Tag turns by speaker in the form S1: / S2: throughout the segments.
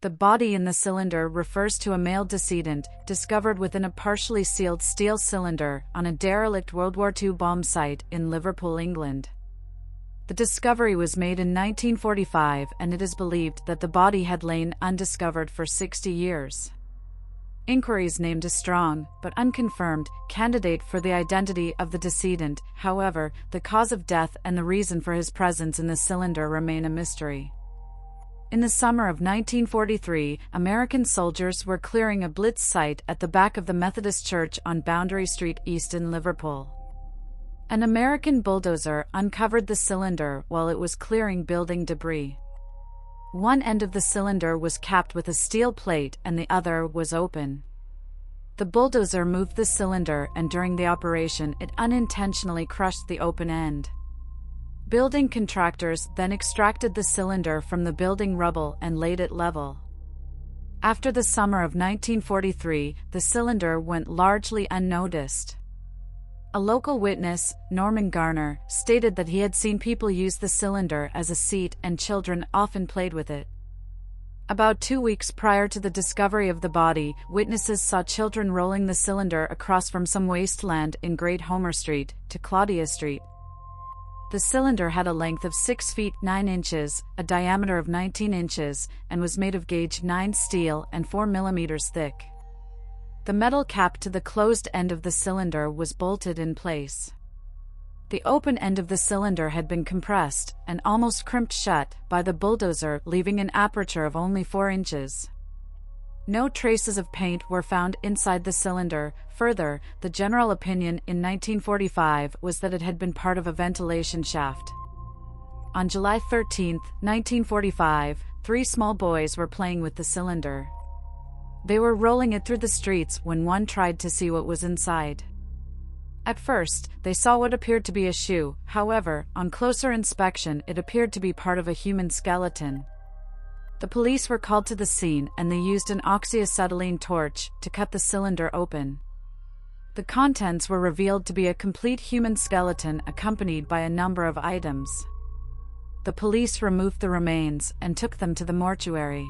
S1: The body in the cylinder refers to a male decedent, discovered within a partially sealed steel cylinder on a derelict World War II bomb site in Liverpool, England. The discovery was made in 1945, and it is believed that the body had lain undiscovered for 60 years. Inquiries named a strong, but unconfirmed, candidate for the identity of the decedent. However, the cause of death and the reason for his presence in the cylinder remain a mystery. In the summer of 1943, American soldiers were clearing a Blitz site at the back of the Methodist Church on Boundary Street East in Liverpool. An American bulldozer uncovered the cylinder while it was clearing building debris. One end of the cylinder was capped with a steel plate and the other was open. The bulldozer moved the cylinder, and during the operation it unintentionally crushed the open end. Building contractors then extracted the cylinder from the building rubble and laid it level. After the summer of 1943, the cylinder went largely unnoticed. A local witness, Norman Garner, stated that he had seen people use the cylinder as a seat and children often played with it. About 2 weeks prior to the discovery of the body, witnesses saw children rolling the cylinder across from some wasteland in Great Homer Street to Claudia Street. The cylinder had a length of 6 feet 9 inches, a diameter of 19 inches, and was made of gauge 9 steel and 4 millimeters thick. The metal cap to the closed end of the cylinder was bolted in place. The open end of the cylinder had been compressed and almost crimped shut by the bulldozer, leaving an aperture of only 4 inches. No traces of paint were found inside the cylinder. Further, the general opinion in 1945 was that it had been part of a ventilation shaft. On July 13, 1945, 3 small boys were playing with the cylinder. They were rolling it through the streets when one tried to see what was inside. At first, they saw what appeared to be a shoe. However, on closer inspection, it appeared to be part of a human skeleton. The police were called to the scene, and they used an oxyacetylene torch to cut the cylinder open. The contents were revealed to be a complete human skeleton accompanied by a number of items. The police removed the remains and took them to the mortuary.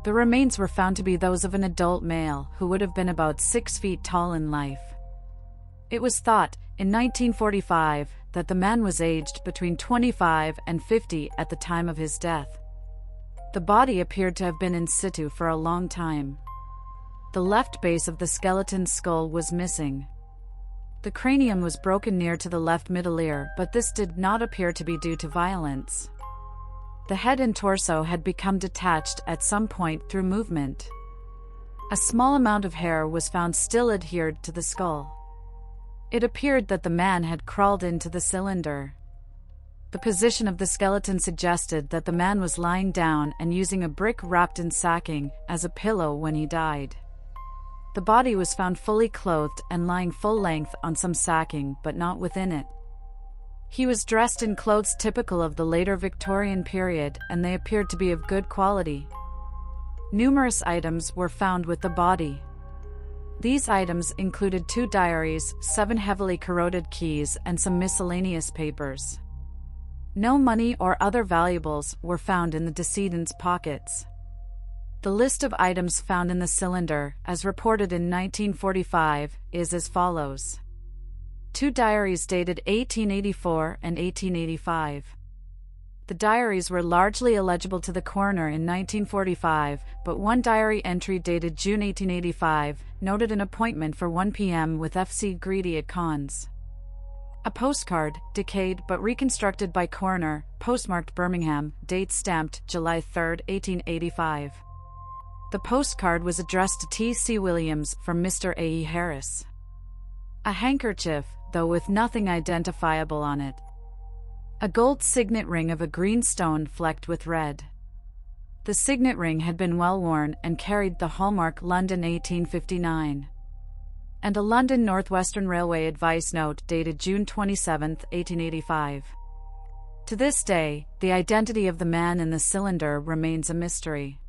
S1: The remains were found to be those of an adult male who would have been about 6 feet tall in life. It was thought, in 1945, that the man was aged between 25 and 50 at the time of his death. The body appeared to have been in situ for a long time. The left base of the skeleton's skull was missing. The cranium was broken near to the left middle ear, but this did not appear to be due to violence. The head and torso had become detached at some point through movement. A small amount of hair was found still adhered to the skull. It appeared that the man had crawled into the cylinder. The position of the skeleton suggested that the man was lying down and using a brick wrapped in sacking as a pillow when he died. The body was found fully clothed and lying full length on some sacking, but not within it. He was dressed in clothes typical of the later Victorian period, and they appeared to be of good quality. Numerous items were found with the body. These items included 2 diaries, 7 heavily corroded keys, and some miscellaneous papers. No money or other valuables were found in the decedent's pockets. The list of items found in the cylinder, as reported in 1945, is as follows. 2 diaries dated 1884 and 1885. The diaries were largely illegible to the coroner in 1945, but one diary entry dated June 1885 noted an appointment for 1 p.m. with F.C. Greedy at Cons. A postcard, decayed but reconstructed by coroner, postmarked Birmingham, date stamped July 3, 1885. The postcard was addressed to T.C. Williams from Mr. A.E. Harris. A handkerchief, though with nothing identifiable on it. A gold signet ring of a green stone flecked with red. The signet ring had been well worn and carried the hallmark London 1859. And a London North Western Railway advice note dated June 27, 1885. To this day, the identity of the man in the cylinder remains a mystery.